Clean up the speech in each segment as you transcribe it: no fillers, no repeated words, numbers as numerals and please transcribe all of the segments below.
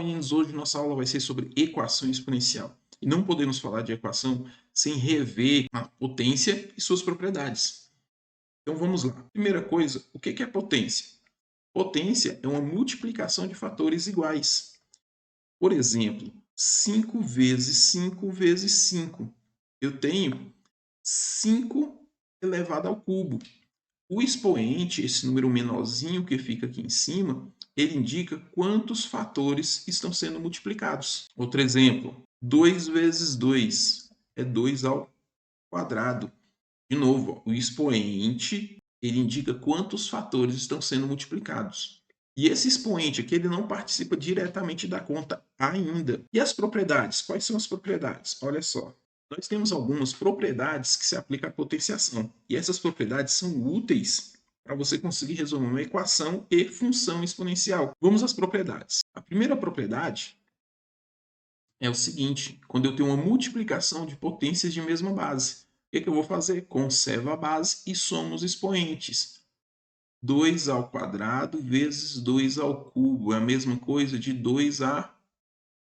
meninos, hoje nossa aula vai ser sobre equação exponencial. E não podemos falar de equação sem rever a potência e suas propriedades. Então vamos lá. Primeira coisa, o que é potência? Potência é uma multiplicação de fatores iguais. Por exemplo, 5 vezes 5 vezes 5. Eu tenho 5 elevado ao cubo. O expoente, esse número menorzinho que fica aqui em cima, ele indica quantos fatores estão sendo multiplicados. Outro exemplo, 2 vezes 2 é 2 ao quadrado. De novo, o expoente, ele indica quantos fatores estão sendo multiplicados. E esse expoente aqui, ele não participa diretamente da conta ainda. E as propriedades? Quais são as propriedades? Olha só. Nós temos algumas propriedades que se aplicam à potenciação. E essas propriedades são úteis para você conseguir resolver uma equação e função exponencial. Vamos às propriedades. A primeira propriedade é o seguinte: quando eu tenho uma multiplicação de potências de mesma base, o que eu vou fazer? Conservo a base e somo os expoentes. 2 ao quadrado vezes 2 ao cubo é a mesma coisa de 2 à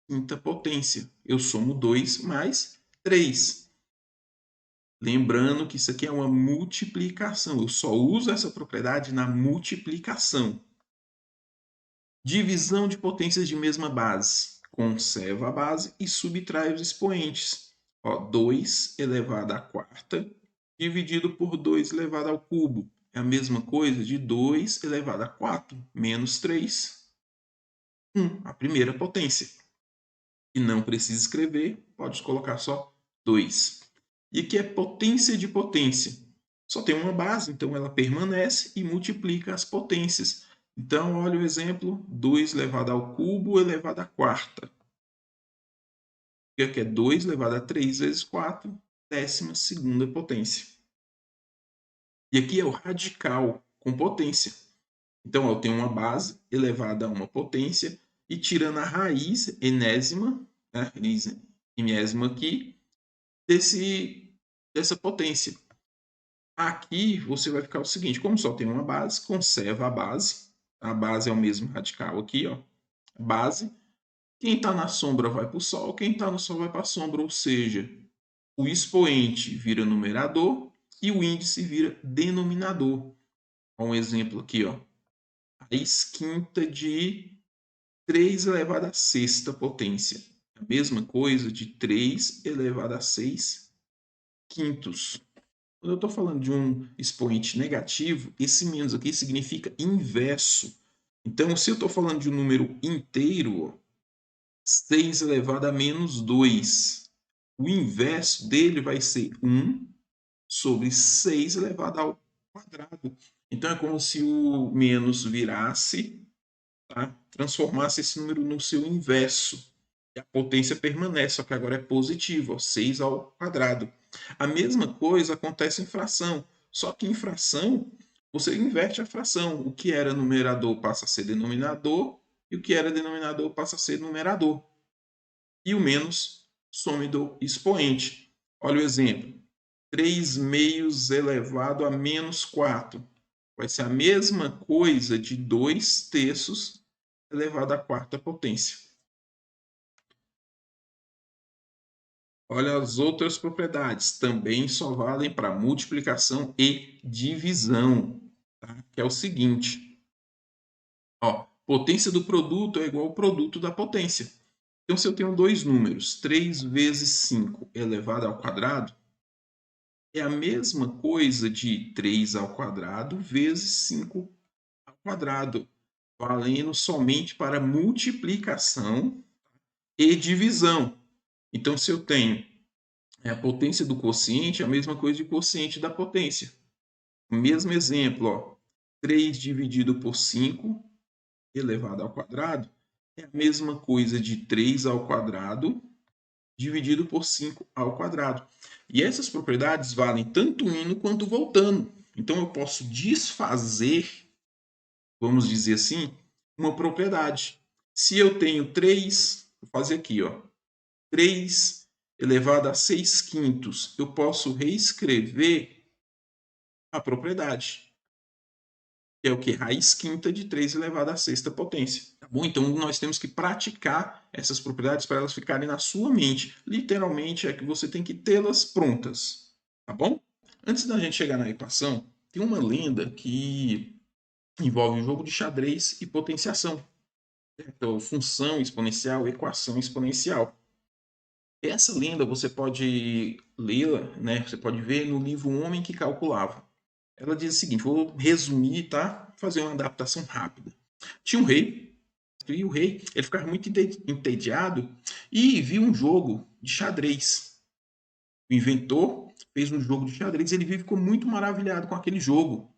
quinta potência. Eu somo 2 mais 3. Lembrando que isso aqui é uma multiplicação. Eu só uso essa propriedade na multiplicação. Divisão de potências de mesma base. Conserva a base e subtrai os expoentes. 2 elevado à quarta dividido por 2 elevado ao cubo. É a mesma coisa de 2 elevado a 4 menos 3. 1, a primeira potência. E não precisa escrever, pode colocar só 2. E aqui é potência de potência. Só tem uma base, então ela permanece e multiplica as potências. Então, olha o exemplo, 2 elevado ao cubo elevado à quarta. E aqui é 2 elevado a 3 vezes 4, 12ª potência. E aqui é o radical com potência. Então, eu tenho uma base elevada a uma potência e tirando a raiz enésima, né, enésima aqui, dessa potência. Aqui você vai ficar o seguinte, como só tem uma base, conserva a base é o mesmo radical aqui, ó, base. Quem está na sombra vai para o sol, quem está no sol vai para a sombra, ou seja, o expoente vira numerador e o índice vira denominador. Um exemplo aqui, ó, raiz quinta de 3 elevado à sexta potência. A mesma coisa de 3 elevado a 6 quintos. Quando eu estou falando de um expoente negativo, esse menos aqui significa inverso. Então, se eu estou falando de um número inteiro, 6 elevado a menos 2, o inverso dele vai ser 1 sobre 6 elevado ao quadrado. Então, é como se o menos virasse, tá? Transformasse esse número no seu inverso. E a potência permanece, só que agora é positiva, 6 ao quadrado. A mesma coisa acontece em fração, só que em fração você inverte a fração. O que era numerador passa a ser denominador e o que era denominador passa a ser numerador. E o menos some do expoente. Olha o exemplo. 3 meios elevado a menos 4. Vai ser a mesma coisa de 2 terços elevado à quarta potência. Olha as outras propriedades, também só valem para multiplicação e divisão, tá? Que é o seguinte, ó, potência do produto é igual ao produto da potência. Então, se eu tenho dois números, 3 vezes 5 elevado ao quadrado, é a mesma coisa de 3 ao quadrado vezes 5 ao quadrado, valendo somente para multiplicação e divisão. Então, se eu tenho a potência do quociente, é a mesma coisa de quociente da potência. O mesmo exemplo, ó, 3 dividido por 5 elevado ao quadrado é a mesma coisa de 3 ao quadrado dividido por 5 ao quadrado. E essas propriedades valem tanto indo quanto voltando. Então, eu posso desfazer, vamos dizer assim, uma propriedade. Se eu tenho 3, vou fazer aqui, ó, 3 elevado a 6 quintos, eu posso reescrever a propriedade. que é o que? Raiz quinta de 3 elevado à sexta potência. Tá bom? Então nós temos que praticar essas propriedades para elas ficarem na sua mente. Literalmente é que você tem que tê-las prontas. Tá bom? Antes da gente chegar na equação, tem uma lenda que envolve um jogo de xadrez e potenciação. Então, função exponencial, equação exponencial. Essa lenda você pode lê-la, né? Você pode ver no livro O Homem que Calculava. Ela diz o seguinte, vou resumir, tá? Fazer uma adaptação rápida. Tinha um rei, e o rei ele ficava muito entediado e viu um jogo de xadrez. O inventor fez um jogo de xadrez e ele ficou muito maravilhado com aquele jogo.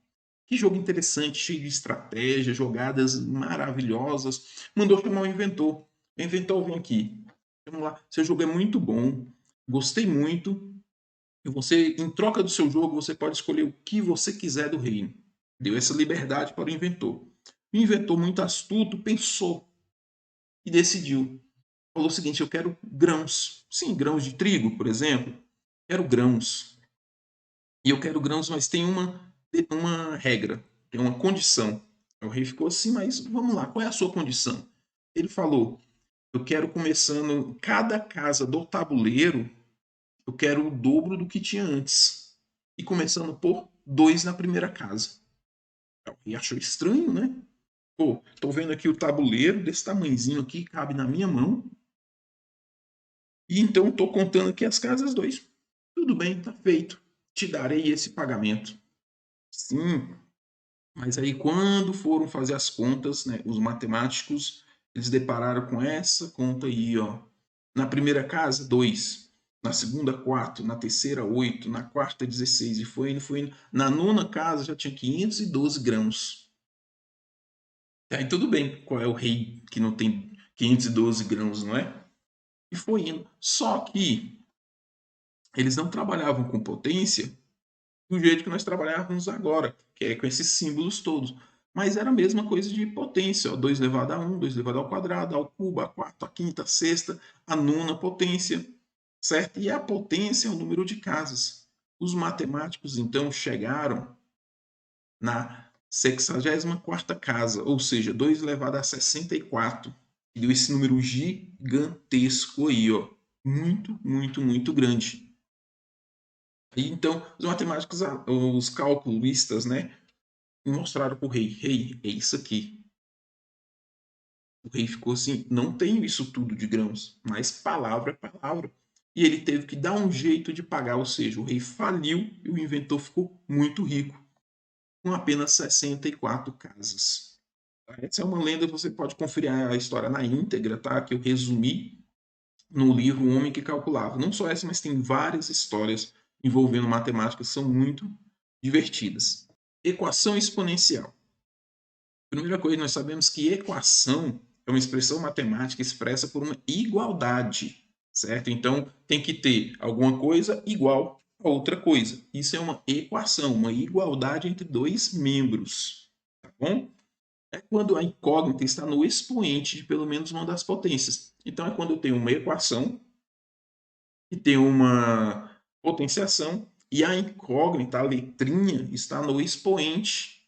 Que jogo interessante, cheio de estratégia, jogadas maravilhosas. Mandou chamar o inventor. O inventor, vem aqui. Vamos lá, seu jogo é muito bom, gostei muito. E você, em troca do seu jogo, você pode escolher o que você quiser do reino. Deu essa liberdade para o inventor. O inventor, muito astuto, pensou e decidiu. Falou o seguinte: eu quero grãos. Sim, grãos de trigo, por exemplo. Quero grãos. E eu quero grãos, mas tem uma regra, tem uma condição. O rei ficou assim, mas vamos lá, qual é a sua condição? Ele falou: eu quero começando cada casa do tabuleiro, eu quero o dobro do que tinha antes. E começando por 2 na primeira casa. O rei achou estranho, né? Pô, tô vendo aqui o tabuleiro desse tamanhozinho aqui, cabe na minha mão. E então tô contando aqui as casas 2. Tudo bem, tá feito. Te darei esse pagamento. Sim, mas aí quando foram fazer as contas, né, os matemáticos, eles depararam com essa conta aí, ó. Na primeira casa, 2. Na segunda, 4. Na terceira, 8. Na quarta, 16. E foi indo, foi indo. Na nona casa já tinha 512 grãos. Aí tudo bem, qual é o rei que não tem 512 grãos, não é? E foi indo. Só que eles não trabalhavam com potência do jeito que nós trabalhávamos agora, que é com esses símbolos todos. Mas era a mesma coisa de potência, ó, 2 elevado a 1, 2 elevado ao quadrado, ao cubo, a quarta, a quinta, a sexta, a nona potência, certo? E a potência é o número de casas. Os matemáticos, então, chegaram na 64ª casa, ou seja, 2 elevado a 64, e deu esse número gigantesco aí, ó, muito, muito, muito grande. E então, os matemáticos, os calculistas, né, mostraram para o rei: rei, é isso aqui. O rei ficou assim: não tenho isso tudo de grãos, mas palavra é palavra. E ele teve que dar um jeito de pagar, ou seja, o rei faliu e o inventor ficou muito rico, com apenas 64 casas. Essa é uma lenda, você pode conferir a história na íntegra, tá? Que eu resumi no livro O Homem que Calculava. Não só essa, mas tem várias histórias envolvendo matemática que são muito divertidas. Equação exponencial. Primeira coisa, nós sabemos que equação é uma expressão matemática expressa por uma igualdade, certo? Então, tem que ter alguma coisa igual a outra coisa. Isso é uma equação, uma igualdade entre dois membros, tá bom? É quando a incógnita está no expoente de pelo menos uma das potências. Então, é quando eu tenho uma equação que tem uma potenciação e a incógnita, a letrinha, está no expoente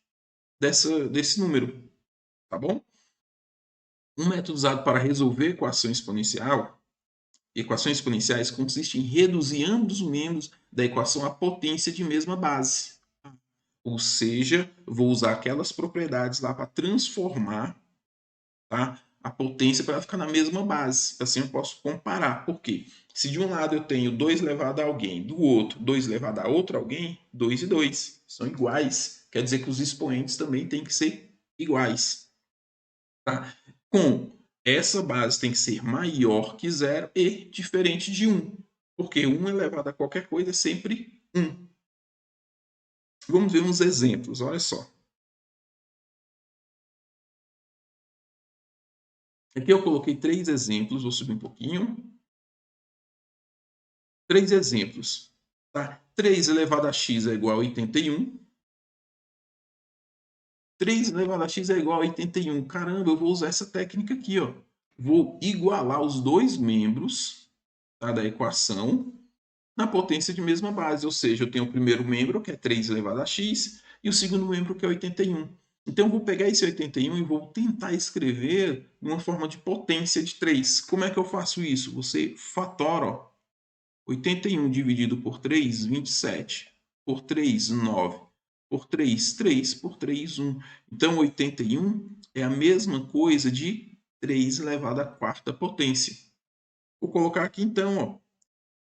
desse número, tá bom? Um método usado para resolver equações exponenciais consiste em reduzir ambos os membros da equação à potência de mesma base. Ou seja, vou usar aquelas propriedades lá para transformar, tá, a potência para ficar na mesma base. Assim eu posso comparar. Por quê? Se de um lado eu tenho 2 elevado a alguém, do outro 2 elevado a outro alguém, 2 e 2 são iguais. Quer dizer que os expoentes também têm que ser iguais. Tá? Com essa base tem que ser maior que zero e diferente de 1. Porque 1 elevado a qualquer coisa é sempre 1. Vamos ver uns exemplos, olha só. Aqui eu coloquei 3 exemplos, vou subir um pouquinho. 3 exemplos. Tá? 3 elevado a x é igual a 81. 3 elevado a x é igual a 81. Caramba, eu vou usar essa técnica aqui, ó. Vou igualar os dois membros, tá, da equação na potência de mesma base, ou seja, eu tenho o primeiro membro, que é 3 elevado a x, e o segundo membro, que é 81. Então, eu vou pegar esse 81 e vou tentar escrever numa forma de potência de 3. Como é que eu faço isso? Você fatora, ó. 81 dividido por 3, 27. Por 3, 9. Por 3, 3. Por 3, 1. Então, 81 é a mesma coisa de 3 elevado à quarta potência. Vou colocar aqui então, ó.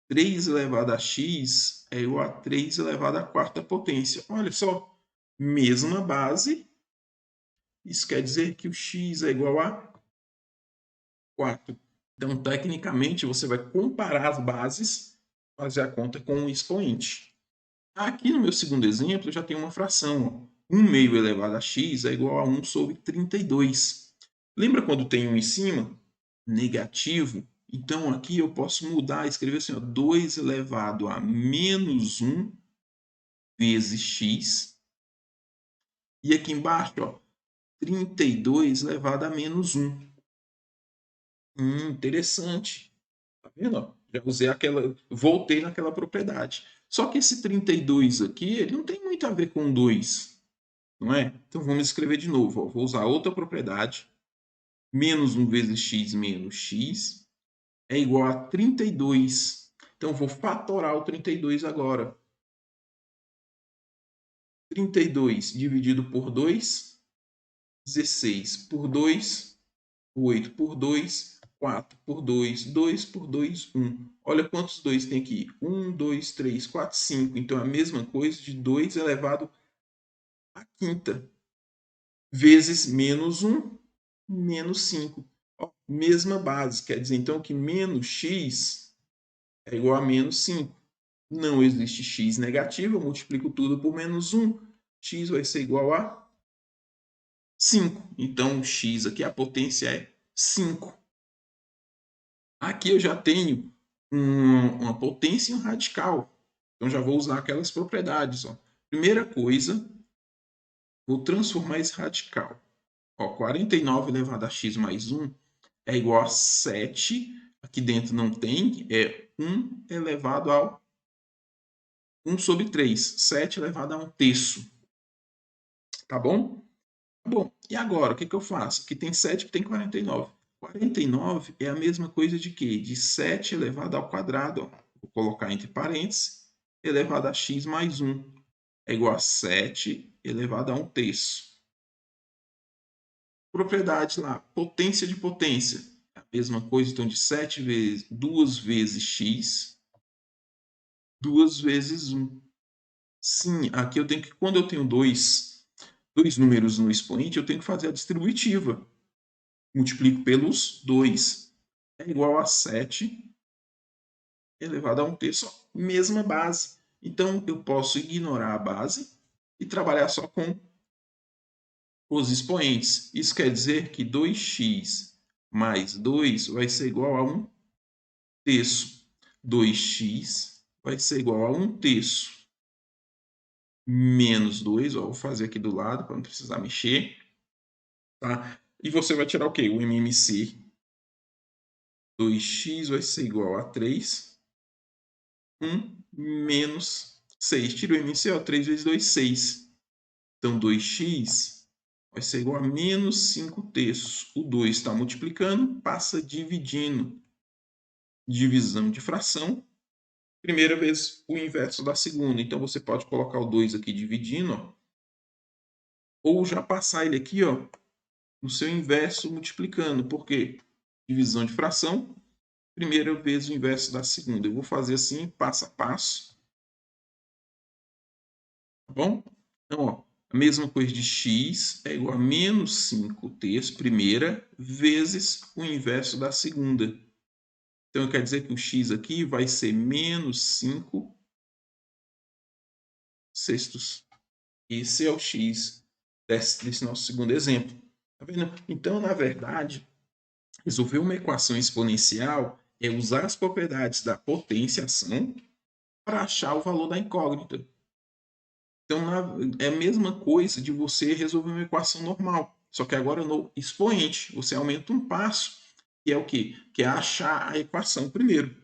3 elevado a x é igual a 3 elevado à quarta potência. Olha só, mesma base. Isso quer dizer que o x é igual a 4. Então, tecnicamente, você vai comparar as bases, fazer a conta com o expoente. Aqui no meu segundo exemplo, eu já tenho uma fração. Ó. 1 meio elevado a x é igual a 1 sobre 32. Lembra quando tem 1 em cima? Negativo. Então, aqui eu posso mudar, escrever assim, ó, 2 elevado a menos 1 vezes x. E aqui embaixo, ó, 32 elevado a menos 1. Interessante. Tá vendo? Já usei aquela, voltei naquela propriedade. Só que esse 32 aqui, ele não tem muito a ver com 2, não é? Então vamos escrever de novo. Ó. Vou usar outra propriedade. Menos 1 vezes x menos x é igual a 32. Então vou fatorar o 32 agora. 32 dividido por 2, 16 por 2, 8 por 2, 4 por 2, 2 por 2, 1. Olha quantos 2 tem aqui. 1, 2, 3, 4, 5. Então é a mesma coisa de 2 elevado à quinta. Vezes menos 1, menos 5. Ó, mesma base. Quer dizer então que menos x é igual a menos 5. Não existe x negativo. Eu multiplico tudo por menos 1. X vai ser igual a 5. Então o x aqui, a potência é 5. Aqui eu já tenho uma potência e um radical. Então já vou usar aquelas propriedades. Ó. Primeira coisa, vou transformar esse radical. Ó, 49 elevado a x mais 1 é igual a 7. Aqui dentro não tem, é 1 elevado ao 1 sobre 3. 7 elevado a 1 terço. Tá bom? Bom, e agora, o que eu faço? Aqui tem 7, aqui tem 49. 49 é a mesma coisa de quê? De 7 elevado ao quadrado. Ó. Vou colocar entre parênteses, elevado a x mais 1. É igual a 7 elevado a 1 terço. Propriedade lá, potência de potência. É a mesma coisa, então, de 7 vezes, 2 vezes x, 2 vezes 1. Sim, aqui eu tenho que, quando eu tenho dois números no expoente, eu tenho que fazer a distributiva. Multiplico pelos 2. É igual a 7 elevado a 1 terço, mesma base. Então, eu posso ignorar a base e trabalhar só com os expoentes. Isso quer dizer que 2x mais 2 vai ser igual a 1 terço. 2x vai ser igual a 1 terço menos 2. Ó, vou fazer aqui do lado para não precisar mexer. Tá? E você vai tirar o quê? O MMC. 2x vai ser igual a 3. 1 menos 6. Tira o MCO, 3 vezes 2, 6. Então, 2x vai ser igual a menos 5 terços. O 2 está multiplicando, passa dividindo. Divisão de fração. Primeira vez o inverso da segunda. Então, você pode colocar o 2 aqui dividindo, ó, ou já passar ele aqui, ó, no seu inverso multiplicando. Por quê? Divisão de fração. Primeira vez o inverso da segunda. Eu vou fazer assim, passo a passo. Tá bom? Então, ó, a mesma coisa de x é igual a menos 5 terços, primeira, vezes o inverso da segunda. Então, quer dizer que o x aqui vai ser menos 5 sextos. Esse é o x desse nosso segundo exemplo. Tá vendo? Então, na verdade, resolver uma equação exponencial é usar as propriedades da potenciação para achar o valor da incógnita. Então, é a mesma coisa de você resolver uma equação normal. Só que agora no expoente, você aumenta um passo, que é o quê? Que é achar a equação primeiro.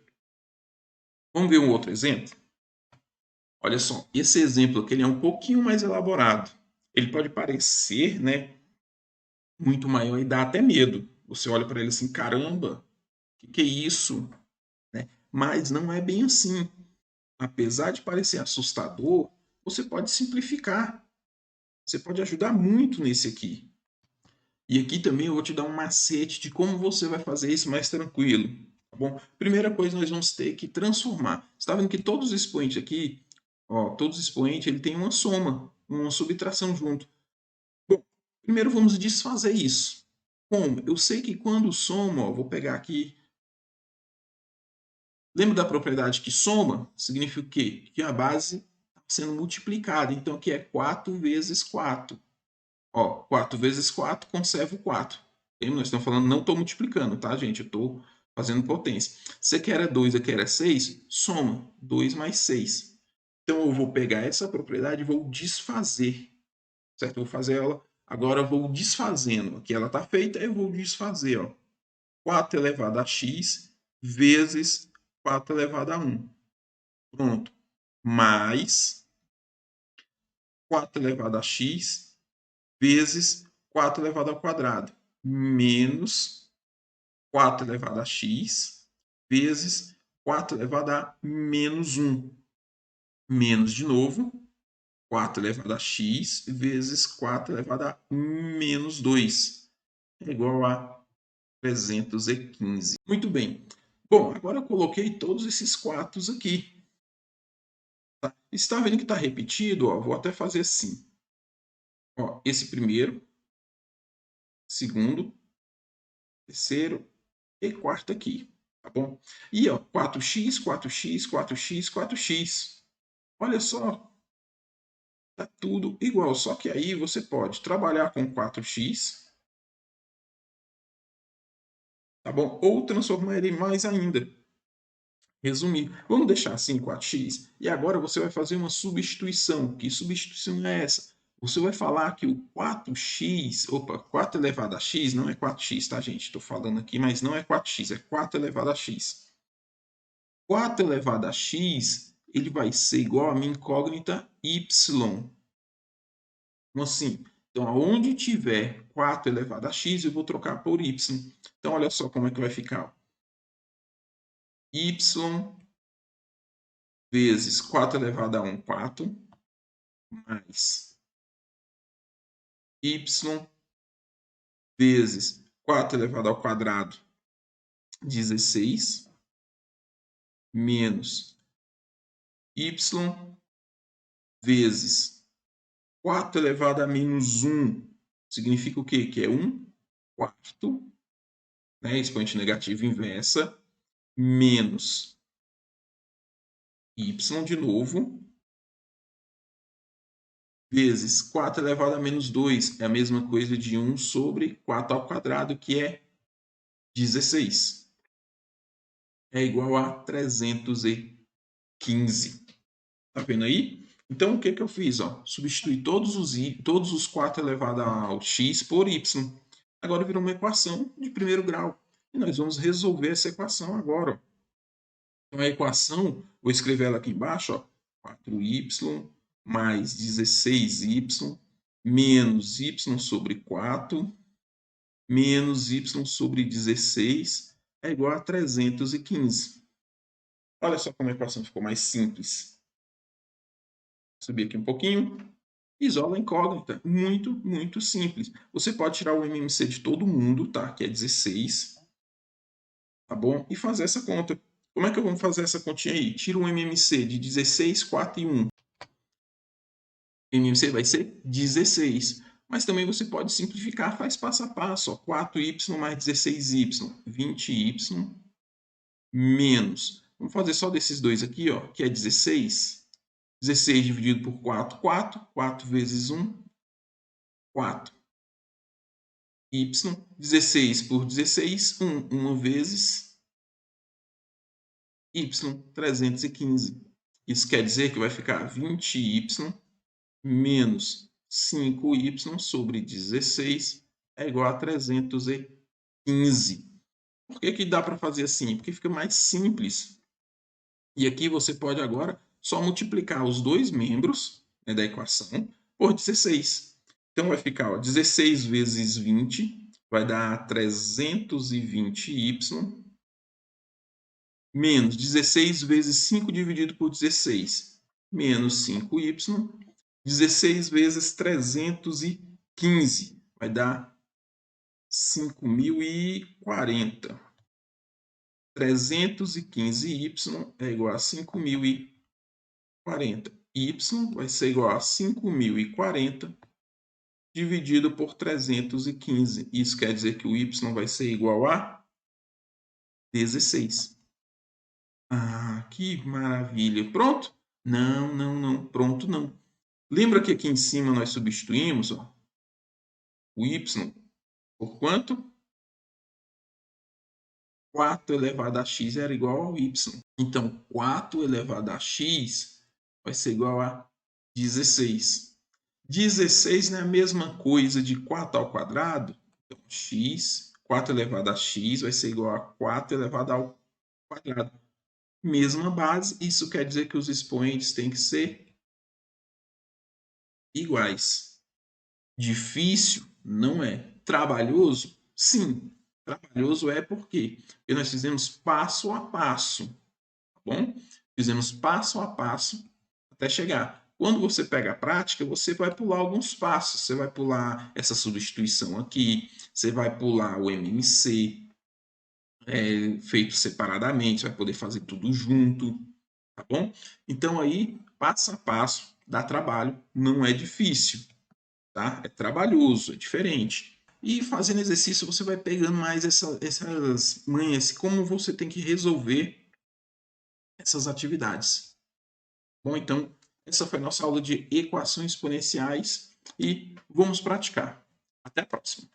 Vamos ver um outro exemplo? Olha só, esse exemplo aqui ele é um pouquinho mais elaborado. ele pode parecer, né, muito maior e dá até medo. Você olha para ele assim, caramba, que é isso? Né? Mas não é bem assim. Apesar de parecer assustador, você pode simplificar. Você pode ajudar muito nesse aqui. E aqui também eu vou te dar um macete de como você vai fazer isso mais tranquilo. Tá bom? Primeira coisa, nós vamos ter que transformar. Você está vendo que todos os expoentes aqui, ó, todos os expoentes, ele tem uma soma, uma subtração junto. Bom, primeiro vamos desfazer isso. Como? Eu sei que quando soma, ó, vou pegar aqui. Lembra da propriedade que soma? Significa o quê? Que a base está sendo multiplicada. Então aqui é 4 vezes 4. Ó, 4 vezes 4 conserva o 4. Nós estamos falando, não estou multiplicando, tá, gente? Eu estou fazendo potência. Se aqui era 2, aqui era 6, soma 2 mais 6. Então eu vou pegar essa propriedade e vou desfazer, certo? Eu vou fazer ela, agora eu vou desfazendo. Aqui ela está feita, eu vou desfazer, ó. 4 elevado a x vezes 4 elevado a 1. Pronto. Mais 4 elevado a x vezes 4 elevado ao quadrado, menos 4 elevado a x vezes 4 elevado a menos 1. Menos de novo, 4 elevado a x vezes 4 elevado a menos 2. É igual a 315. Muito bem. Bom, agora eu coloquei todos esses 4 aqui. Tá? Está vendo que está repetido? Ó, vou até fazer assim. Ó, esse primeiro, segundo, terceiro e quarto aqui, tá bom? E ó, 4x, 4x, 4x, 4x. Olha só, tá tudo igual, só que aí você pode trabalhar com 4x, tá bom? Ou transformar ele mais ainda. Resumir. Vamos deixar assim 4x e agora você vai fazer uma substituição. Que substituição é essa? Você vai falar que o 4x, opa, 4 elevado a x não é 4x, tá, gente? Estou falando aqui, mas não é 4x, é 4 elevado a x. 4 elevado a x, ele vai ser igual a minha incógnita y. Como assim? Então, aonde tiver 4 elevado a x, eu vou trocar por y. Então, olha só como é que vai ficar. Y vezes 4 elevado a 1, 4, mais y vezes 4 elevado ao quadrado, 16, menos y vezes 4 elevado a menos 1, significa o quê? Que é 1 quarto, né? Expoente negativo inversa, menos y de novo, vezes 4 elevado a menos 2, é a mesma coisa de 1 sobre 4 ao quadrado, que é 16. É igual a 315. Tá vendo aí? Então, o que que eu fiz? Ó? Substituí todos os 4 elevado ao x por y. Agora virou uma equação de primeiro grau. E nós vamos resolver essa equação agora. Ó. Então, a equação, vou escrever ela aqui embaixo, ó, 4y mais 16y menos y sobre 4 menos y sobre 16 é igual a 315. Olha só como a equação ficou mais simples. Vou subir aqui um pouquinho. Isola a incógnita. Muito, muito simples. Você pode tirar o MMC de todo mundo, tá? Que é 16. Tá bom? E fazer essa conta. Como é que eu vou fazer essa continha aí? Tira um MMC de 16, 4 e 1. MMC vai ser 16. Mas também você pode simplificar, faz passo a passo. Ó. 4y mais 16y, 20y menos. Vamos fazer só desses dois aqui, ó, que é 16. 16 dividido por 4, 4. 4 vezes 1, 4. Y, 16 por 16, 1. 1 vezes y, 315. Isso quer dizer que vai ficar 20y menos 5y sobre 16 é igual a 315. Por que que dá para fazer assim? Porque fica mais simples. E aqui você pode agora só multiplicar os dois membros, né, da equação por 16. Então vai ficar, ó, 16 vezes 20 vai dar 320y, menos 16 vezes 5 dividido por 16, menos 5y, 16 vezes 315 vai dar 5.040. 315y é igual a 5.040. Y vai ser igual a 5.040 dividido por 315. Isso quer dizer que o y vai ser igual a 16. Ah, que maravilha. Pronto? Não, não, não. Pronto, não. Lembra que aqui em cima nós substituímos, ó, o y por quanto? 4 elevado a x era igual ao y. Então, 4 elevado a x vai ser igual a 16. 16 não é a mesma coisa de 4 ao quadrado? Então, x, 4 elevado a x vai ser igual a 4 elevado ao quadrado. Mesma base, isso quer dizer que os expoentes têm que ser iguais. Difícil? Não é. Trabalhoso? Sim. Trabalhoso é por quê? Porque nós fizemos passo a passo, tá bom? Fizemos passo a passo até chegar. Quando você pega a prática, você vai pular alguns passos. Você vai pular essa substituição aqui, você vai pular o MMC, feito separadamente, vai poder fazer tudo junto, tá bom? Então aí, passo a passo, dá trabalho, não é difícil, tá? É trabalhoso, é diferente. E fazendo exercício, você vai pegando mais essas manhas, como você tem que resolver essas atividades. Bom, então, essa foi a nossa aula de equações exponenciais e vamos praticar. Até a próxima.